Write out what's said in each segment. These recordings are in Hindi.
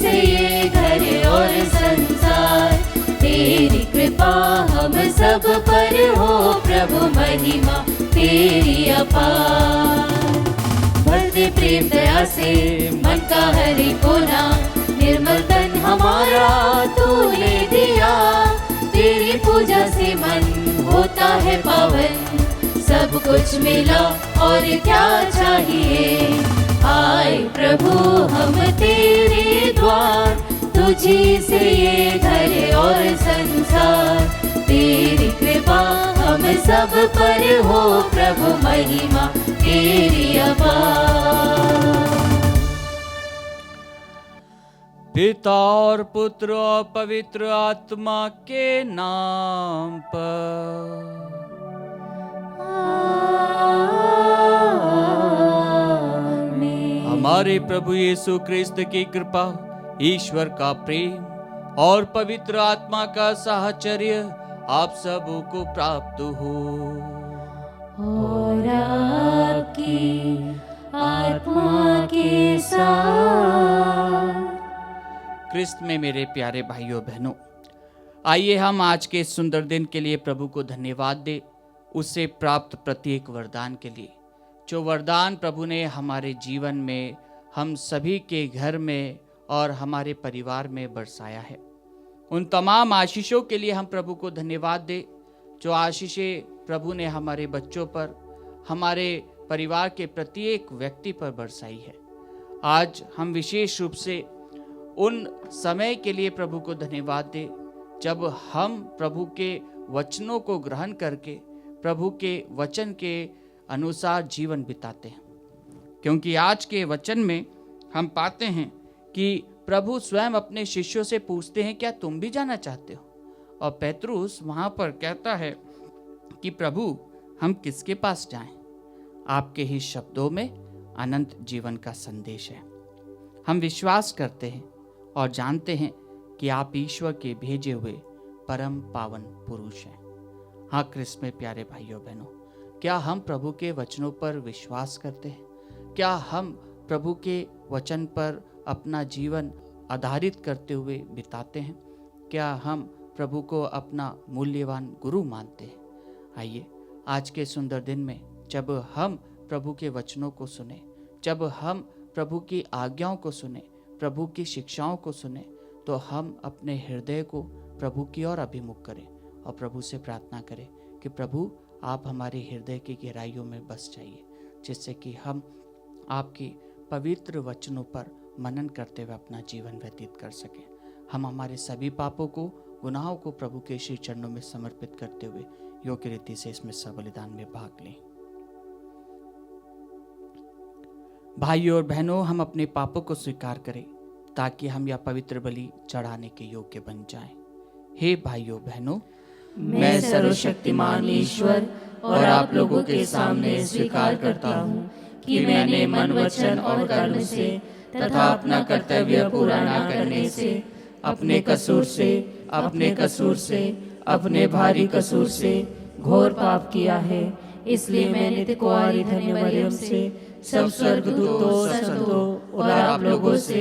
से ये घर और संसार, तेरी कृपा हम सब पर हो प्रभु, महिमा तेरी अपार। भर दे प्रेम दया से मन का हर कोना, निर्मल तन हमारा तूने दिया, तेरी पूजा से मन होता है पावन, सब कुछ मिला और क्या चाहिए। आए प्रभु हम तेरे द्वार, तुझी से ये घर और संसार, तेरी कृपा हम सब पर हो प्रभु, महिमा तेरी अपार। पिता और पुत्र और पवित्र आत्मा के नाम पर। हमारे प्रभु यीशु क्रिस्त की कृपा, ईश्वर का प्रेम और पवित्र आत्मा का साहचर्य आप सबों को प्राप्त हो और आपकी आत्मा के साथ। क्रिस्त में मेरे प्यारे भाइयों बहनों, आइए हम आज के सुंदर दिन के लिए प्रभु को धन्यवाद दें, उससे प्राप्त प्रत्येक वरदान के लिए, जो वरदान प्रभु ने हमारे जीवन में, हम सभी के घर में और हमारे परिवार में बरसाया है। उन तमाम आशीषों के लिए हम प्रभु को धन्यवाद दें, जो आशीषें प्रभु ने हमारे बच्चों पर, हमारे परिवार के प्रत्येक व्यक्ति पर बरसाई है। आज हम विशेष रूप से उन समय के लिए प्रभु को धन्यवाद दें जब हम प्रभु के वचनों को ग्रहण करके प्रभु के वचन के अनुसार जीवन बिताते हैं, क्योंकि आज के वचन में हम पाते हैं कि प्रभु स्वयं अपने शिष्यों से पूछते हैं, क्या तुम भी जाना चाहते हो? और पेतरुस वहां पर कहता है कि प्रभु हम किसके पास जाएं? आपके ही शब्दों में अनंत जीवन का संदेश है। हम विश्वास करते हैं और जानते हैं कि आप ईश्वर के भेजे हुए परम पावन पुरुष हैं। हाँ क्रिस्त में प्यारे भाइयों बहनों, क्या हम प्रभु के वचनों पर विश्वास करते हैं? क्या हम प्रभु के वचन पर अपना जीवन आधारित करते हुए बिताते हैं? क्या हम प्रभु को अपना मूल्यवान गुरु मानते हैं? आइए आज के सुंदर दिन में जब हम प्रभु के वचनों को सुने, जब हम प्रभु की आज्ञाओं को सुने, प्रभु की शिक्षाओं को सुने, तो हम अपने हृदय को प्रभु की ओर अभिमुख करें और प्रभु से प्रार्थना करें कि प्रभु आप हमारे हृदय की गहराइयों में बस जाइए, जिससे कि हम आपकी पवित्र वचनों पर मनन करते हुए अपना जीवन व्यतीत कर सकें। हम हमारे सभी पापों को, गुनाहों को प्रभु के श्री चरणों में समर्पित करते हुए योग्य रीति से इसमें सबलिदान में भाग लें। भाइयों और बहनों, हम अपने पापों को स्वीकार करें ताकि हम यह पवित्र बलि चढ़ाने के योग्य बन जाएं। हे भाइयों बहनों, मैं सर्वशक्तिमान ईश्वर और आप लोगों के सामने स्वीकार करता हूँ कि मैंने मन, वचन और कर्म से तथा अपना कर्तव्य पूरा न करने से, अपने कसूर से, अपने भारी कसूर से घोर पाप किया है। इसलिए मैं नित्य कुंवारी धन्य मरियम से, सब स्वर्गदूतों, संतों और आप लोगों से,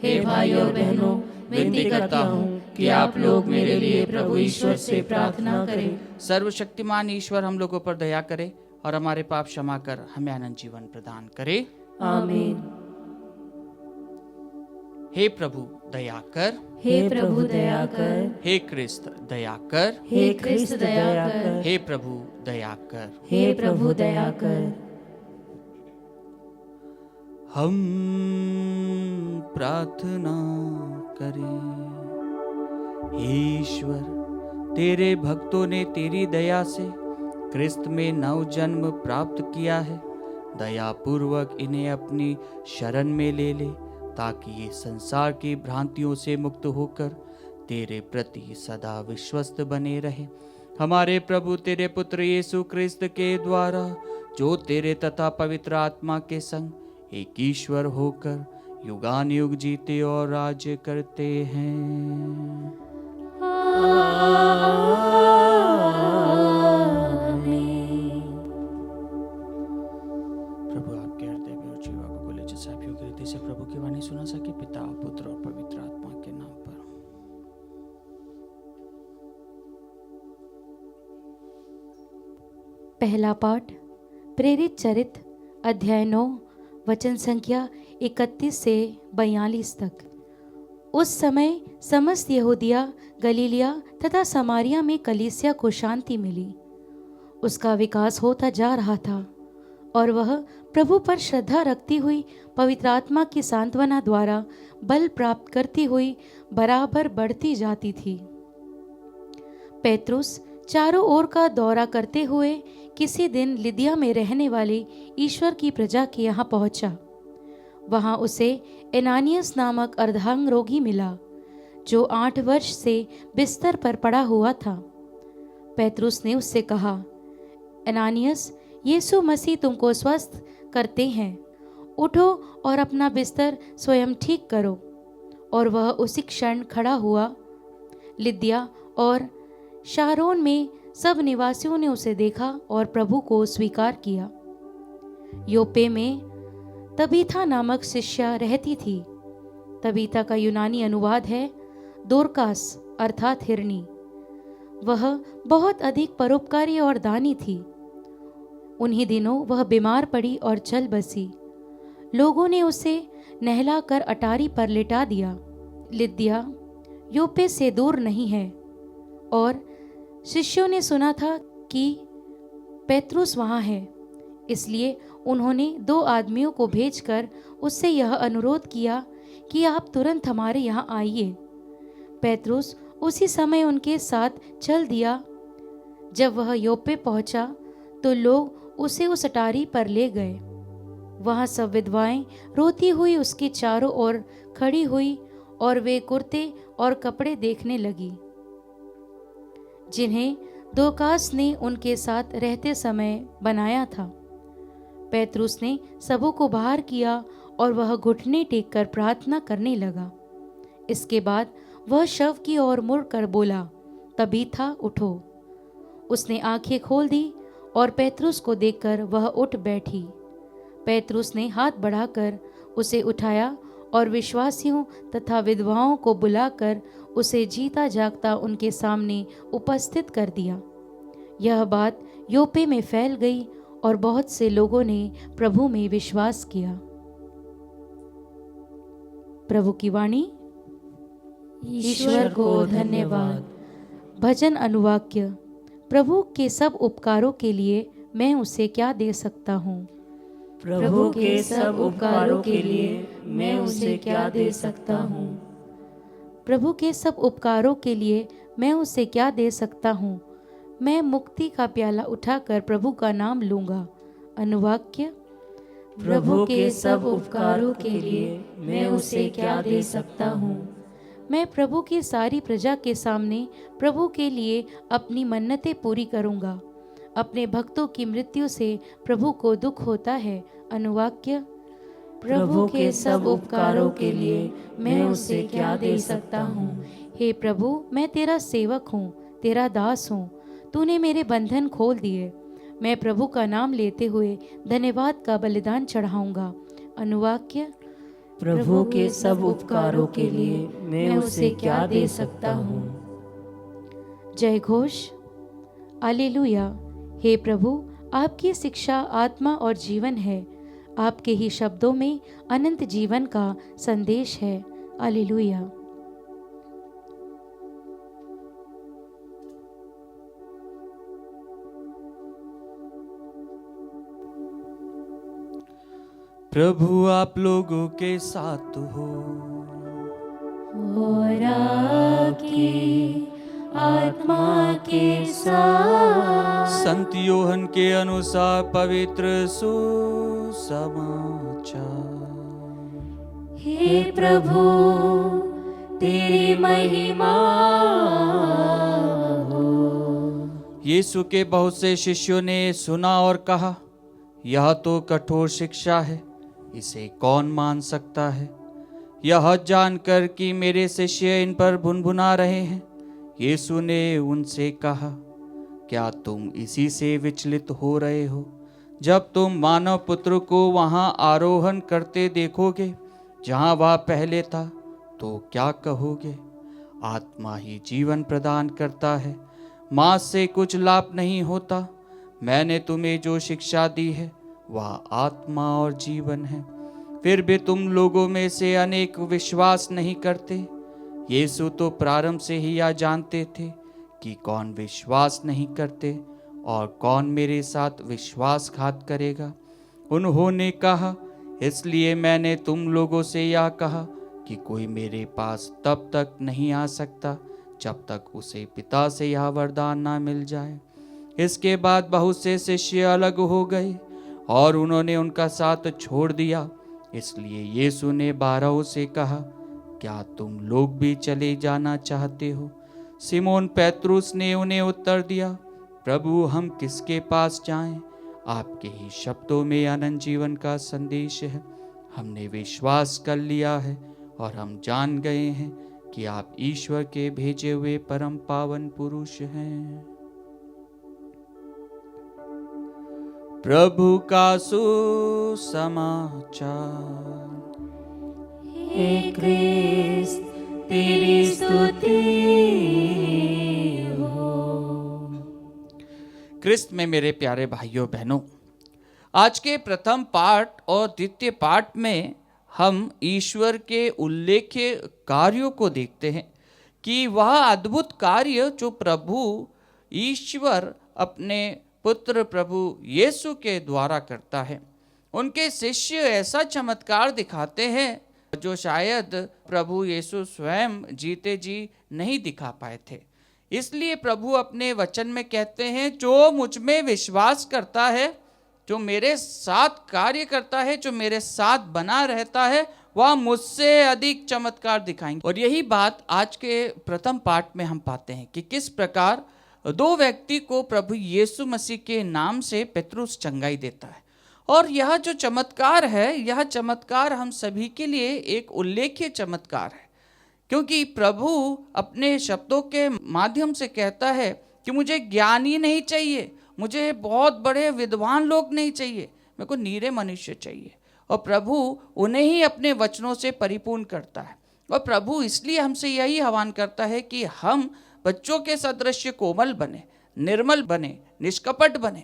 हे भाइयों और बहनों, विनती करता हूँ कि आप लोग मेरे लिए प्रभु ईश्वर से प्रार्थना करें। सर्वशक्तिमान ईश्वर हम लोगों पर दया करे और हमारे पाप क्षमा कर हमें अनंत जीवन प्रदान करे। आमीन। हे प्रभु दया कर, हे प्रभु दया कर, हे क्रिस्त दया कर, हे क्रिस्त दया कर, हे प्रभु दया कर, हे प्रभु दया कर। हम प्रार्थना करें। ईश्वर, तेरे भक्तों ने तेरी दया से क्रिस्त में नव जन्म प्राप्त किया है। दया पूर्वक इन्हें अपनी शरण में ले ले, ताकि ये संसार की भ्रांतियों से मुक्त होकर तेरे प्रति सदा विश्वस्त बने रहे। हमारे प्रभु तेरे पुत्र यीशु क्रिस्त के द्वारा, जो तेरे तथा पवित्र आत्मा के संग एक ईश्वर होकर युगान युग जीते और राज्य करते हैं। प्रभु आपके हृदय में और जीवा को बोले, जैसे आप योग्य रीति से प्रभु की वाणी सुना सके। पिता, पुत्र और पवित्र आत्मा पहला पाठ प्रेरित चरित्र अध्याय 9 वचन संख्या 31 से 42 तक। उस समय समस्त यहूदिया, गलीलिया तथा समारिया में कलीसिया को शांति मिली। उसका विकास होता जा रहा था और वह प्रभु पर श्रद्धा रखती हुई पवित्र आत्मा की सांत्वना द्वारा बल प्राप्त करती हुई बराबर बढ़ती जाती थी। पेत्रुस चारों ओर का दौरा करते हुए किसी दिन लिदिया में रहने वाले ईश्वर की प्रजा के यहाँ पहुंचा। वहां उसे एनानियस नामक अर्धांग रोगी मिला, जो 8 वर्ष से बिस्तर पर पड़ा हुआ था। पेत्रुस ने उससे कहा, एनानियस, यीशु मसीह तुमको स्वस्थ करते हैं। उठो और अपना बिस्तर स्वयं ठीक करो। और वह उसी क्षण खड़ा हुआ। लिदिया और शारोन में सब निवासियों ने उसे देखा और प्रभु को स्वीकार किया। योपे में तबीथा नामक शिष्या रहती थी। तबीथा का यूनानी अनुवाद है दोरकास अर्थात हिरनी। वह बहुत अधिक परोपकारी और दानी थी। उन्हीं दिनों वह बीमार पड़ी और चल बसी। लोगों ने उसे नहलाकर अटारी पर लिटा दिया। लिदिया योपे से दूर नहीं है और शिष्यों ने सुना था कि पेत्रुस वहाँ है, इसलिए उन्होंने 2 आदमियों को भेजकर उससे यह अनुरोध किया कि आप तुरंत हमारे यहाँ आइए। पेत्रुस उसी समय उनके साथ चल दिया। जब वह योपे पहुंचा तो लोग उसे उस अटारी पर ले गए। वहां सब विधवाएं रोती हुई उसके चारों ओर खड़ी हुई और वे कुर्ते और कपड़े देखने लगी, जिन्हें दोरकास ने उनके साथ रहते समय बनाया था। पेत्रुस ने सबों को बाहर किया और वह घुटने टेक कर प्रार्थना करने लगा। इसके बाद वह शव की ओर मुड़कर बोला, तबीथा उठो। उसने आंखें खोल दी और पेत्रुस को देखकर वह उठ बैठी। पेत्रुस ने हाथ बढ़ाकर उसे उठाया और विश्वासियों तथा विधवाओं को बुलाकर उसे जीता जागता उनके सामने उपस्थित कर दिया। यह बात योपे में फैल गई और बहुत से लोगों ने प्रभु में विश्वास किया। प्रभु की वाणी। ईश्वर को धन्यवाद। भजन अनुवाक्य। प्रभु के सब उपकारों के लिए मैं उसे क्या दे सकता हूँ। प्रभु के सब उपकारों के लिए मैं उसे क्या दे सकता हूँ। प्रभु के सब उपकारों के लिए मैं उसे क्या दे सकता हूँ। मैं मुक्ति का प्याला उठाकर प्रभु का नाम लूंगा। अनुवाक्य। प्रभु के सब उपकारों के लिए मैं उसे क्या दे सकता हूँ। मैं प्रभु की सारी प्रजा के सामने प्रभु के लिए अपनी मन्नतें पूरी करूंगा। अपने भक्तों की मृत्यु से प्रभु को दुख होता है। अनुवाक्य। प्रभु के सब उपकारों के लिए मैं उसे क्या दे सकता हूँ। हे प्रभु, मैं तेरा सेवक हूँ, तेरा दास हूँ। तूने मेरे बंधन खोल दिए। मैं प्रभु का नाम लेते हुए धन्यवाद का बलिदान चढ़ाऊंगा। अनुवाक्य। प्रभु के सब उपकारों के लिए मैं उसे क्या दे सकता हूँ। जय घोष। हालेलुया। हे प्रभु, आपकी शिक्षा आत्मा और जीवन है। आपके ही शब्दों में अनंत जीवन का संदेश है। हालेलुया। प्रभु आप लोगों के साथ हो और आपकी आत्मा के साथ। संत योहन के अनुसार पवित्र सुसमाचार। हे प्रभु, तेरी महिमा हो। यीशु के बहुत से शिष्यों ने सुना और कहा, यह तो कठोर शिक्षा है, इसे कौन मान सकता है। यह जानकर कि मेरे शिष्य इन पर भुनभुना रहे हैं, यीशु ने उनसे कहा, क्या तुम इसी से विचलित हो रहे हो। जब तुम मानव पुत्र को वहां आरोहण करते देखोगे जहां वह पहले था, तो क्या कहोगे। आत्मा ही जीवन प्रदान करता है, मांस से कुछ लाभ नहीं होता। मैंने तुम्हें जो शिक्षा दी है वह आत्मा और जीवन है, फिर भी तुम लोगों में से अनेक विश्वास नहीं करते। यीशु तो प्रारंभ से ही यह जानते थे कि कौन विश्वास नहीं करते और कौन मेरे साथ विश्वासघात करेगा। उन्होंने कहा, इसलिए मैंने तुम लोगों से यह कहा कि कोई मेरे पास तब तक नहीं आ सकता जब तक उसे पिता से यह वरदान ना मिल जाए। इसके बाद बहुत से शिष्य अलग हो गए और उन्होंने उनका साथ छोड़ दिया। इसलिए यीशु ने 12 से कहा, क्या तुम लोग भी चले जाना चाहते हो? सिमोन पेत्रुस ने उन्हें उत्तर दिया, प्रभु हम किसके पास जाएं? आपके ही शब्दों में अनंत जीवन का संदेश है। हमने विश्वास कर लिया है और हम जान गए हैं कि आप ईश्वर के भेजे हुए परम पावन पुरुष हैं। प्रभु का सुसमाचार। हे क्रिस्त तेरी स्तुति हो। क्रिस्त में मेरे प्यारे भाइयों बहनों, आज के प्रथम पाठ और द्वितीय पाठ में हम ईश्वर के उल्लेख्य कार्यों को देखते हैं कि वह अद्भुत कार्य जो प्रभु ईश्वर अपने पुत्र प्रभु यीशु के द्वारा करता है। उनके शिष्य ऐसा चमत्कार दिखाते हैं जो शायद प्रभु यीशु स्वयं जीते जी नहीं दिखा पाए थे। इसलिए प्रभु अपने वचन में कहते हैं, जो मुझ में विश्वास करता है, जो मेरे साथ कार्य करता है, जो मेरे साथ बना रहता है, वह मुझसे अधिक चमत्कार दिखाएंगे। और यही बात आज के प्रथम पाठ में हम पाते हैं कि किस प्रकार 2 व्यक्ति को प्रभु यीशु मसीह के नाम से पेत्रुस चंगाई देता है। और यह जो चमत्कार है, यह चमत्कार हम सभी के लिए एक उल्लेख्य चमत्कार है, क्योंकि प्रभु अपने शब्दों के माध्यम से कहता है कि मुझे ज्ञानी नहीं चाहिए, मुझे बहुत बड़े विद्वान लोग नहीं चाहिए, मेरे को नीरे मनुष्य चाहिए। और प्रभु उन्हें ही अपने वचनों से परिपूर्ण करता है। और प्रभु इसलिए हमसे यही आह्वान करता है कि हम बच्चों के सदृश कोमल बने, निर्मल बने, निष्कपट बने,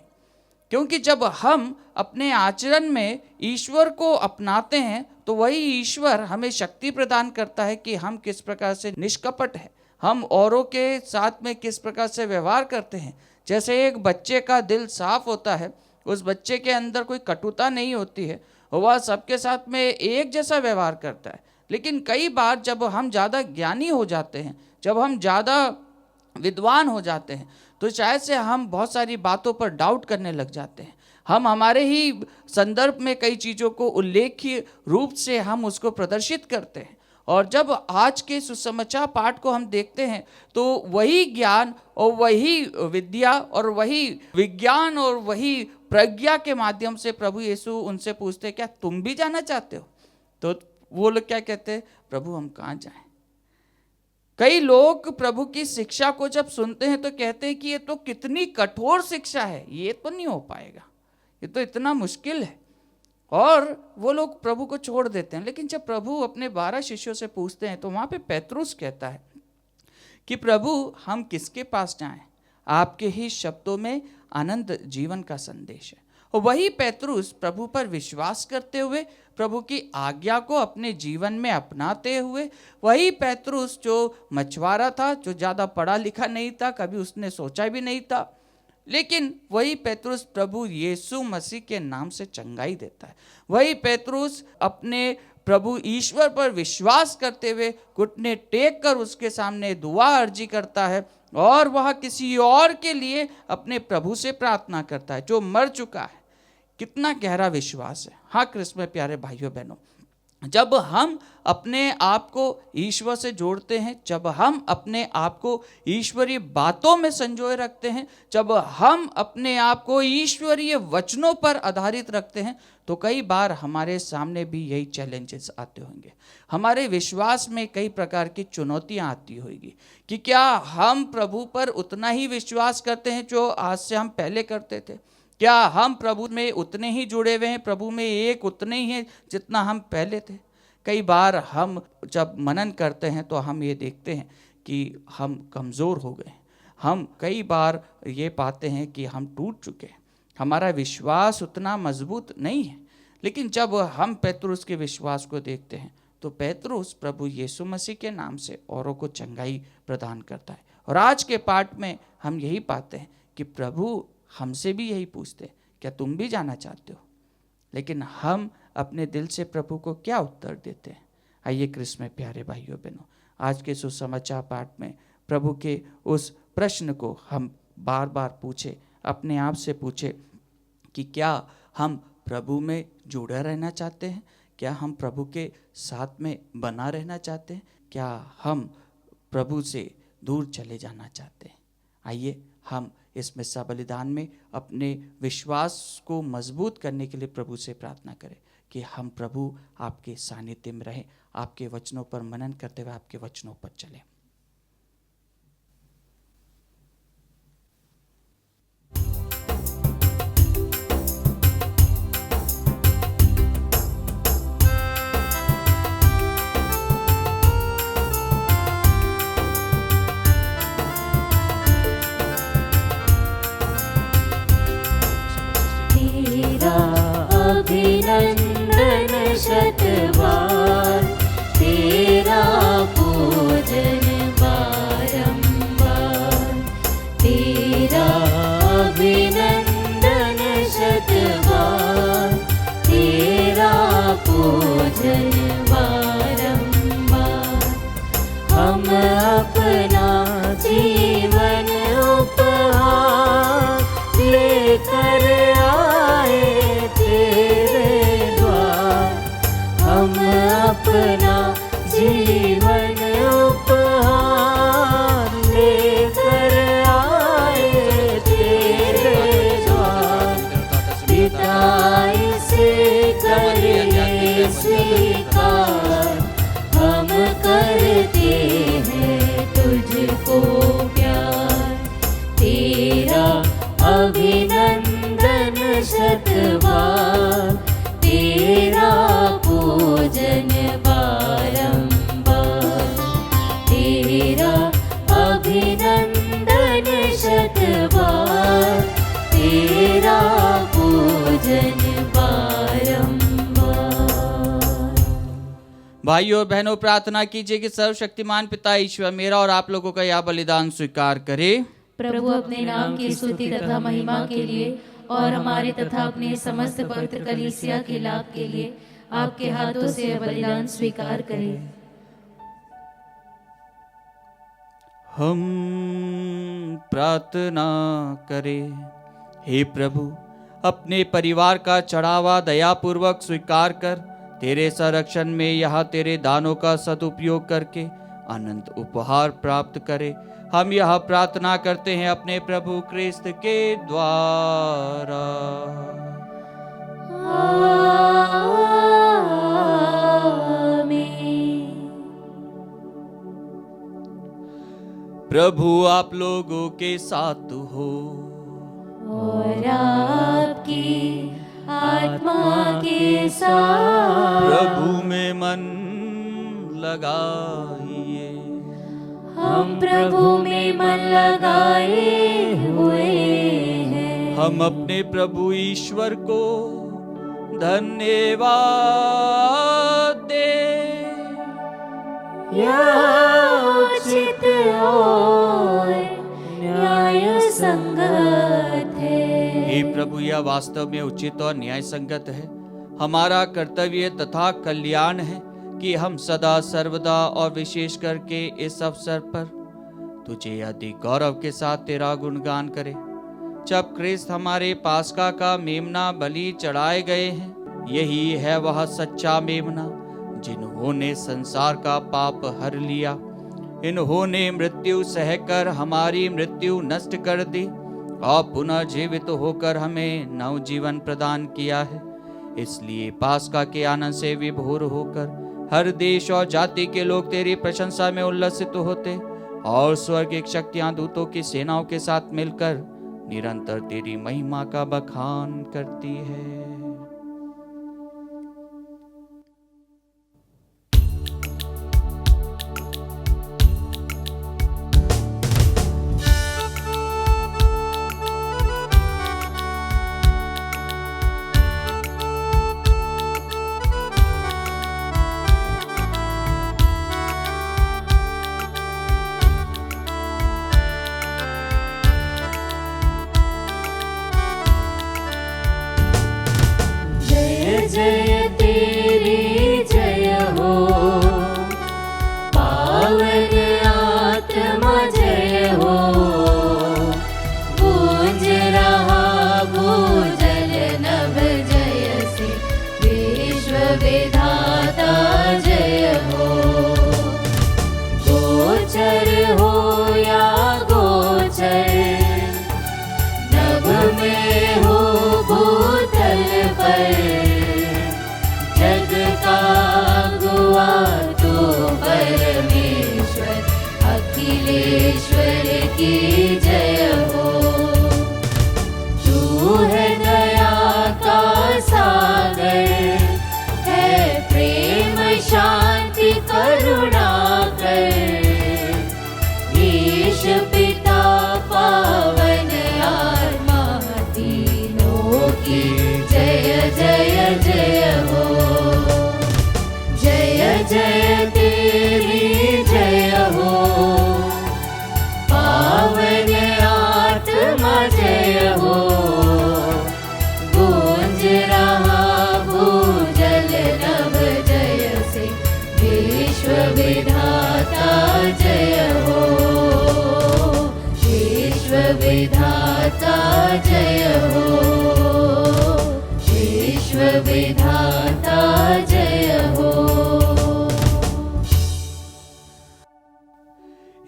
क्योंकि जब हम अपने आचरण में ईश्वर को अपनाते हैं तो वही ईश्वर हमें शक्ति प्रदान करता है कि हम किस प्रकार से निष्कपट हैं, हम औरों के साथ में किस प्रकार से व्यवहार करते हैं। जैसे एक बच्चे का दिल साफ होता है, उस बच्चे के अंदर कोई कटुता नहीं होती है, वह सबके साथ में एक जैसा व्यवहार करता है। लेकिन कई बार जब हम ज़्यादा ज्ञानी हो जाते हैं, जब हम ज़्यादा विद्वान हो जाते हैं, तो शायद से हम बहुत सारी बातों पर डाउट करने लग जाते हैं। हम हमारे ही संदर्भ में कई चीज़ों को उल्लेख्य रूप से हम उसको प्रदर्शित करते हैं। और जब आज के सुसमाचार पाठ को हम देखते हैं तो वही ज्ञान और वही विद्या और वही विज्ञान और वही प्रज्ञा के माध्यम से प्रभु यीशु उनसे पूछते हैं, क्या तुम भी जाना चाहते हो? तो वो लोग क्या कहते हैं, प्रभु हम कहाँ जाएं? कई लोग प्रभु की शिक्षा को जब सुनते हैं तो कहते हैं कि ये तो कितनी कठोर शिक्षा है, ये तो नहीं हो पाएगा, ये तो इतना मुश्किल है, और वो लोग प्रभु को छोड़ देते हैं। लेकिन जब प्रभु अपने 12 शिष्यों से पूछते हैं तो वहाँ पे पेत्रुस कहता है कि प्रभु हम किसके पास जाएं? आपके ही शब्दों में अनंत जीवन का संदेश है। और वही पेत्रुस प्रभु पर विश्वास करते हुए, प्रभु की आज्ञा को अपने जीवन में अपनाते हुए, वही पेत्रुस जो मछुआरा था, जो ज़्यादा पढ़ा लिखा नहीं था, कभी उसने सोचा भी नहीं था, लेकिन वही पेत्रुस प्रभु यीशु मसीह के नाम से चंगाई देता है। वही पेत्रुस अपने प्रभु ईश्वर पर विश्वास करते हुए घुटने टेक कर उसके सामने दुआ अर्जी करता है, और वह किसी और के लिए अपने प्रभु से प्रार्थना करता है जो मर चुका है। कितना गहरा विश्वास है। हाँ कृष्ण में प्यारे भाइयों बहनों, जब हम अपने आप को ईश्वर से जोड़ते हैं, जब हम अपने आप को ईश्वरीय बातों में संजोए रखते हैं, जब हम अपने आप को ईश्वरीय वचनों पर आधारित रखते हैं, तो कई बार हमारे सामने भी यही चैलेंजेस आते होंगे। हमारे विश्वास में कई प्रकार की चुनौतियां आती होगी कि क्या हम प्रभु पर उतना ही विश्वास करते हैं जो आज से हम पहले करते थे? क्या हम प्रभु में उतने ही जुड़े हुए हैं, प्रभु में एक उतने ही हैं जितना हम पहले थे? कई बार हम जब मनन करते हैं तो हम ये देखते हैं कि हम कमज़ोर हो गए। हम कई बार ये पाते हैं कि हम टूट चुके हैं। हमारा विश्वास उतना मजबूत नहीं है। लेकिन जब हम पेतरुस के विश्वास को देखते हैं तो पेतरुस प्रभु यीशु मसीह के नाम से औरों को चंगाई प्रदान करता है। और आज के पाठ में हम यही पाते हैं कि प्रभु हमसे भी यही पूछते हैं, क्या तुम भी जाना चाहते हो? लेकिन हम अपने दिल से प्रभु को क्या उत्तर देते हैं? आइए क्रिस्त में प्यारे भाइयों बहनों, आज के सुसमाचार पाठ में प्रभु के उस प्रश्न को हम बार बार पूछे, अपने आप से पूछे कि क्या हम प्रभु में जुड़े रहना चाहते हैं? क्या हम प्रभु के साथ में बना रहना चाहते हैं? क्या हम प्रभु से दूर चले जाना चाहते हैं? आइए हम इस मिस्सा बलिदान में अपने विश्वास को मजबूत करने के लिए प्रभु से प्रार्थना करें कि हम प्रभु आपके सानिध्य में रहें, आपके वचनों पर मनन करते हुए आपके वचनों पर चलें। अभिनंदन शतबार, तेरा पूजन बारंबार। तेरा अभिनंदन शतबार, तेरा पूजन बारंबार। हम अपना जीवन उपहार लेकर आए तेरे द्वार। हम अपना जीवन उपहार लेकर आए तेरे द्वार। पिता इसे करिए स्वीकार, हम करते हैं तुझको प्यार। तेरा अभिनंदन शतबार, तेरा पूजन बारंबार। तेरा अभिनंदन शतबार, तेरा पूजन बारंबार। भाइयों और बहनों, प्रार्थना कीजिए कि सर्वशक्तिमान पिता ईश्वर मेरा और आप लोगों का यह बलिदान स्वीकार करे। प्रभु अपने नाम की स्तुति तथा महिमा के लिए और हमारे तथा अपने समस्त पवित्र कलीसिया के लाभ के लिए आपके हाथों से यह बलिदान स्वीकार करें। हम प्रार्थना करें। हे प्रभु, अपने परिवार का चढ़ावा दयापूर्वक स्वीकार कर तेरे संरक्षण में यहाँ तेरे दानों का सदुपयोग करके अनंत उपहार प्राप्त करे। हम यह प्रार्थना करते हैं अपने प्रभु क्रिस्त के द्वारा। आमीन। प्रभु आप लोगों के साथ हो और आपकी आत्मा के साथ। प्रभु में मन लगाइए। हम प्रभु में मन लगाए हुए हैं। हम अपने प्रभु ईश्वर को धन्यवाद दे। यह उचित और न्याय संगत है। हे प्रभु, यह वास्तव में उचित और न्याय संगत है। हमारा कर्तव्य तथा कल्याण है कि हम सदा सर्वदा और विशेष करके इस अवसर पर तुझे अधिक गौरव के साथ तेरा गुणगान करें। जब क्रिस्त हमारे पास्का का मेमना बलि चढ़ाए गए हैं, यही है वह सच्चा मेमना जिन्होंने संसार का पाप हर लिया। इन्होंने मृत्यु सहकर हमारी मृत्यु नष्ट कर दी और पुनः जीवित होकर हमें नव जीवन प्रदान किया है। इसलिए पास्का के आनंद से विभोर होकर हर देश और जाति के लोग तेरी प्रशंसा में उल्लसित होते और स्वर्गिक शक्तियां दूतों की सेनाओं के साथ मिलकर निरंतर तेरी महिमा का बखान करती है। जय तेरी जय हो। पावन आत्मा जय हो। गूंज रहा भूजल नभ जय से विश्व विधाता जय हो। गोचर हो या गोचर, नभ में हो भूतल पर, जग का गुआ तो परमेश्वर अखिलेश्वर की जय हो। तू है दया का सागर, है प्रेम शांति करुणा कर। ईश पिता पावन आत्मा तीनों की जय जय जय हो। जय जय तेरी जय हो। पावन आत्मा जय हो। गूंज रहा भूजल नभ जय से विश्व विधाता जय हो। विश्व विधाता जय हो। विश्व विधाता जय हो।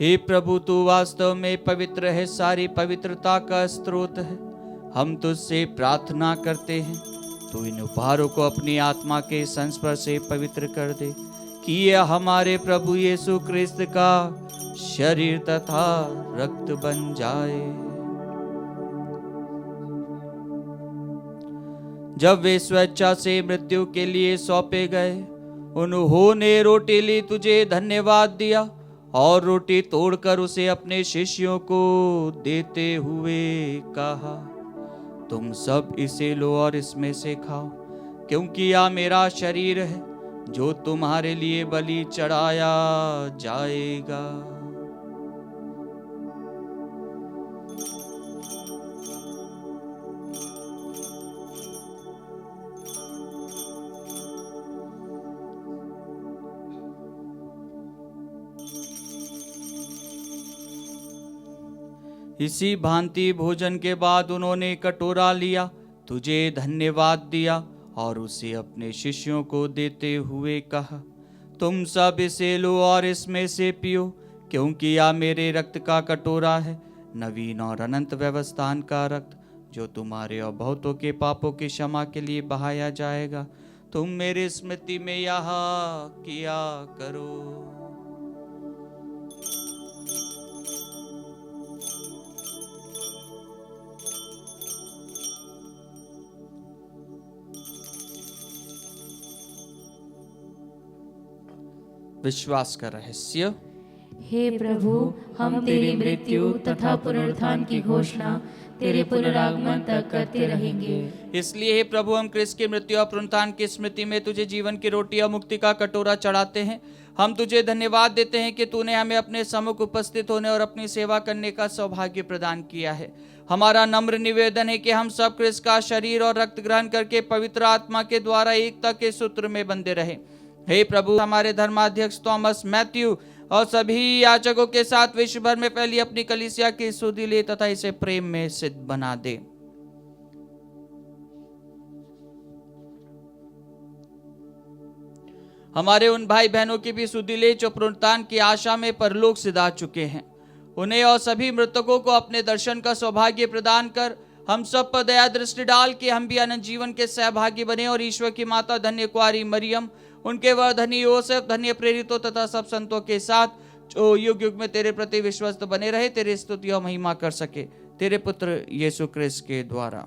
हे प्रभु, तू वास्तव में पवित्र है, सारी पवित्रता का स्रोत है। हम तुझसे प्रार्थना करते हैं, तू इन उपहारों को अपनी आत्मा के संस्पर्श से पवित्र कर दे, कि यह हमारे प्रभु यीशु क्रिस्त का शरीर तथा रक्त बन जाए। जब वे स्वेच्छा से मृत्यु के लिए सौंपे गए, उन्होंने रोटी ली, तुझे धन्यवाद दिया और रोटी तोड़कर उसे अपने शिष्यों को देते हुए कहा, तुम सब इसे लो और इसमें से खाओ, क्योंकि यह मेरा शरीर है जो तुम्हारे लिए बलि चढ़ाया जाएगा। इसी भांति भोजन के बाद उन्होंने कटोरा लिया, तुझे धन्यवाद दिया और उसे अपने शिष्यों को देते हुए कहा, तुम सब इसे लो और इसमें से पियो, क्योंकि यह मेरे रक्त का कटोरा है, नवीन और अनंत व्यवस्थान का रक्त, जो तुम्हारे और बहुतों के पापों की क्षमा के लिए बहाया जाएगा। तुम मेरी स्मृति में यह किया करो। विश्वास का रहस्य। हे प्रभु, हम तेरी मृत्यु तथा पुनरुत्थान की घोषणा तेरे पुनरागमन तक करते रहेंगे। इसलिए हे प्रभु, हम क्रिस्त की मृत्यु और पुनरुत्थान की स्मृति में तुझे जीवन की रोटी और मुक्ति का कटोरा चढ़ाते हैं। हम तुझे धन्यवाद देते हैं कि तूने हमें अपने सम्मुख उपस्थित होने और अपनी सेवा करने का सौभाग्य प्रदान किया है। हमारा नम्र निवेदन है कि हम सब क्रिस्त का शरीर और रक्त ग्रहण करके पवित्र आत्मा के द्वारा एकता के सूत्र में बंधे रहें। हे प्रभु, हमारे धर्माध्यक्ष थॉमस, मैथ्यू और सभी याजकों के साथ विश्व भर में फैली अपनी कलीसिया की सुधि ले तथा इसे प्रेम में सिद्ध बना दे। हमारे उन भाई बहनों की भी सुधि ले जो पुनरुत्थान की आशा में परलोक सिधा चुके हैं। उन्हें और सभी मृतकों को अपने दर्शन का सौभाग्य प्रदान कर हम सब पर दया दृष्टि डाल के हम भी अनंत जीवन के सहभागी बने और ईश्वर की माता धन्य कुआरी मरियम, उनके वर धनी योसेफ, धन्य प्रेरितों तथा सब संतों के साथ जो युग युग में तेरे प्रति विश्वस्त बने रहे, तेरी स्तुति और महिमा कर सके, तेरे पुत्र यीशु क्रिस्त के द्वारा।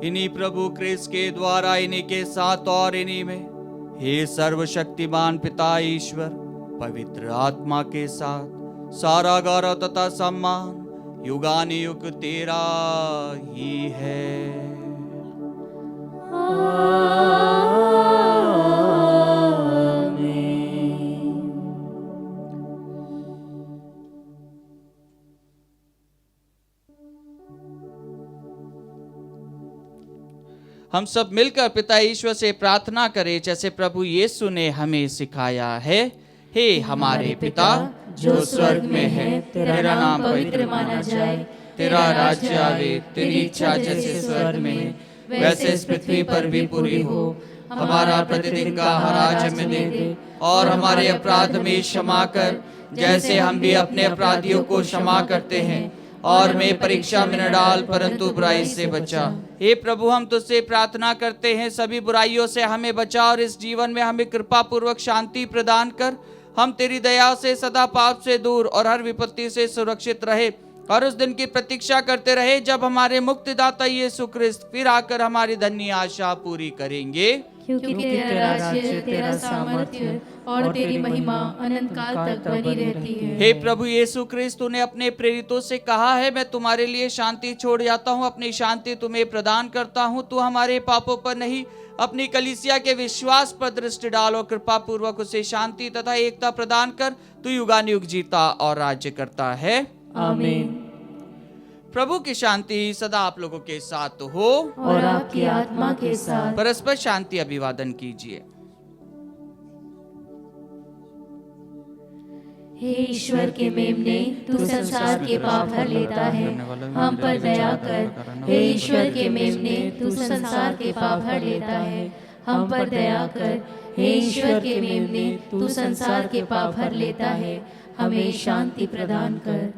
इन्हीं प्रभु क्रिस्त के द्वारा, इन्हीं के साथ और इन्हीं में, हे सर्वशक्तिमान पिता ईश्वर, पवित्र आत्मा के साथ सारा गौरव तथा सम्मान युगानुयुग तेरा ही है। आमीन। हम सब मिलकर पिता ईश्वर से प्रार्थना करें जैसे प्रभु यीशु ने हमें सिखाया है। हे हमारे पिता जो स्वर्ग में है, तेरा नाम पवित्र माना जाए, तेरा राज्य आवे, तेरी इच्छा जैसे स्वर्ग में है वैसे इस पृथ्वी पर भी पूरी हो। हमारा प्रतिदिन का आहार आज हमें दे, और हमारे अपराध में क्षमा कर जैसे हम भी अपने अपराधियों को क्षमा करते हैं, और मैं परीक्षा में न डाल परंतु बुराई से बचा। हे प्रभु, हम तुझसे प्रार्थना करते हैं सभी बुराइयों से हमें बचा और इस जीवन में हमें कृपा पूर्वक शांति प्रदान कर। हम तेरी दया से सदा पाप से दूर और हर विपत्ति से सुरक्षित रहे, और उस दिन की प्रतीक्षा करते रहे जब हमारे मुक्तिदाता यीशु ख्रिस्त फिर आकर हमारी धन्य आशा पूरी करेंगे। क्योंकि तेरा राज्य, तेरा सामर्थ्य और तेरी महिमा अनंत काल तक बनी रहती है। हे प्रभु यीशु ख्रिस्त, तूने अपने प्रेरितों से कहा है, मैं तुम्हारे लिए शांति छोड़ जाता हूँ, अपनी शांति तुम्हें प्रदान करता हूँ। तू हमारे पापों पर नहीं, अपनी कलीसिया के विश्वास पर दृष्टि डाल और कृपा पूर्वक उसे शांति तथा एकता प्रदान कर। तू युगानुयुग जीता और राज्य करता है। आमीन। प्रभु की शांति सदा आप लोगों के साथ हो और आपकी आत्मा के साथ। परस्पर शांति अभिवादन कीजिए। हे ईश्वर के मेमने, तू संसार के पाप हर लेता है, हम पर दया कर। हे ईश्वर के मेमने, तू संसार के पाप हर लेता है, हम पर दया कर। हे ईश्वर के मेमने, तू संसार के पाप हर लेता है, हमें शांति प्रदान कर।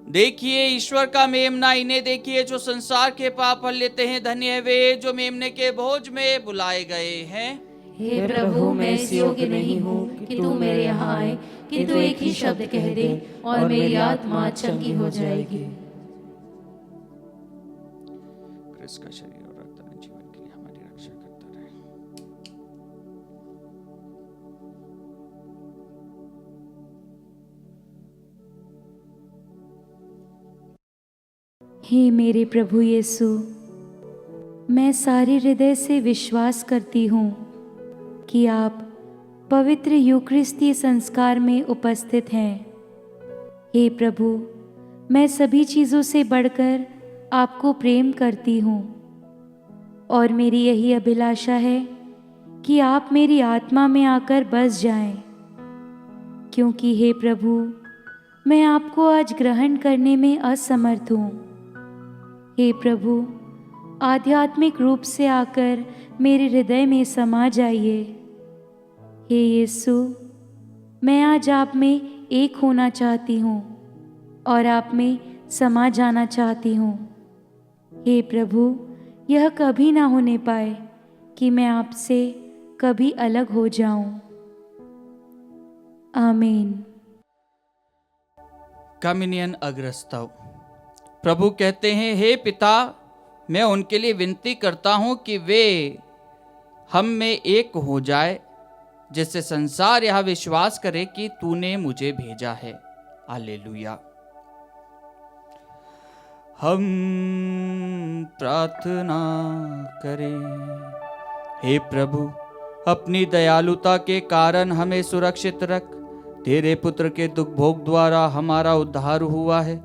देखिए ईश्वर का मेमना, इन्हें देखिए जो संसार के पाप हर लेते हैं। धन्य है वे जो मेमने के भोज में बुलाए गए हैं। हे प्रभु, मैं इस योग्य नहीं हूँ कि तू मेरे यहाँ आए, किंतु एक ही शब्द कह दे और मेरी आत्मा चंगी हो जाएगी। क्रिस्त का शरीर और रक्त जीवन के लिए हमारी रक्षा करता रहे। हे मेरे प्रभु यीशु, मैं सारे हृदय से विश्वास करती हूँ कि आप पवित्र यूकरिस्ती संस्कार में उपस्थित हैं। हे प्रभु, मैं सभी चीज़ों से बढ़कर आपको प्रेम करती हूँ, और मेरी यही अभिलाषा है कि आप मेरी आत्मा में आकर बस जाएं, क्योंकि हे प्रभु, मैं आपको आज ग्रहण करने में असमर्थ हूँ। हे प्रभु, आध्यात्मिक रूप से आकर मेरे हृदय में समा जाइए। हे यीशु, मैं आज आप में एक होना चाहती हूँ और आप में समा जाना चाहती हूँ। हे प्रभु, यह कभी ना होने पाए कि मैं आपसे कभी अलग हो जाऊं। आमीन। कम्युनियन अग्रस्तव। प्रभु कहते हैं, हे पिता, मैं उनके लिए विनती करता हूं कि वे हम में एक हो जाए, जिससे संसार यह विश्वास करे कि तूने मुझे भेजा है। हालेलुया। हम प्रार्थना करें। हे प्रभु, अपनी दयालुता के कारण हमें सुरक्षित रख। तेरे पुत्र के दुख भोग द्वारा हमारा उद्धार हुआ है।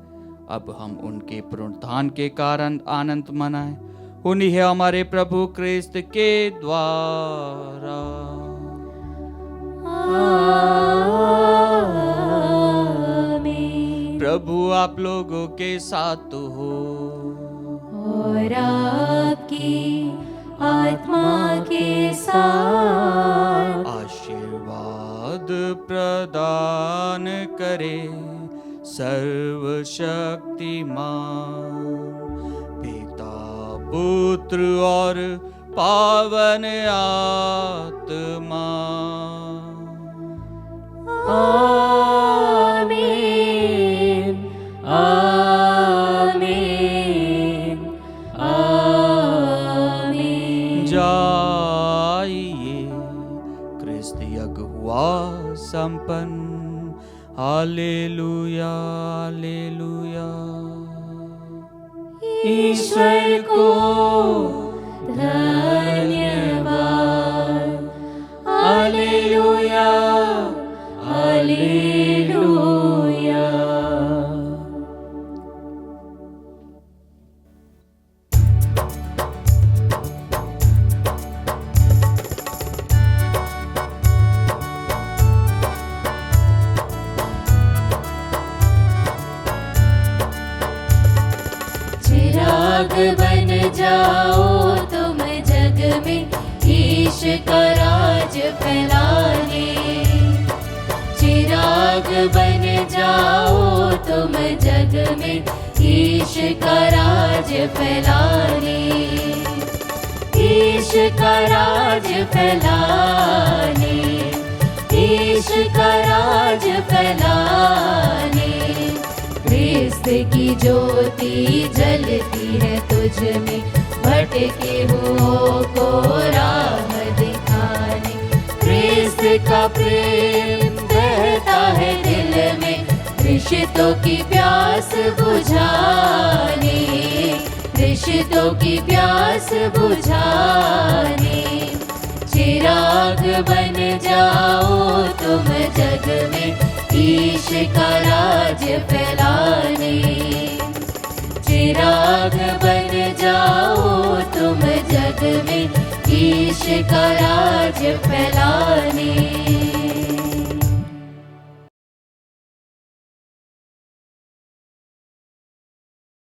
अब हम उनके पुनरुत्थान के कारण आनंद मनाएं। उन्हीं है हमारे प्रभु क्रिस्त के द्वारा। आमीन। प्रभु आप लोगों के साथ हो और आपकी आत्मा के साथ। आशीर्वाद प्रदान करे सर्वशक्तिमान पिता, पुत्र और पावन आत्मा। आमीन, आमीन, आमीन। जाइए, क्रिस्त यज्ञ हुआ संपन्न। Hallelujah, hallelujah. ईश्वर को धन्यवाद। Hallelujah, hallelujah. जाओ तुम जग में ईश का राज फैलाने। चिराग बन जाओ तुम जग में ईश का राज फैलाने। ईश का राज फैलाने, ईश का राज फैलाने। क्रिस्त की ज्योति जलती है तुझ में, भटके हुओं को राह दिखाने। क्रिस्त का प्रेम बहता है दिल में, रिश्तों की प्यास बुझाने। रिश्तों की प्यास बुझाने। चिराग बन जाओ तुम जग में ईश का राज फैलाने। चिराग बन जाओ तुम जग में ईश का राज फैलाने।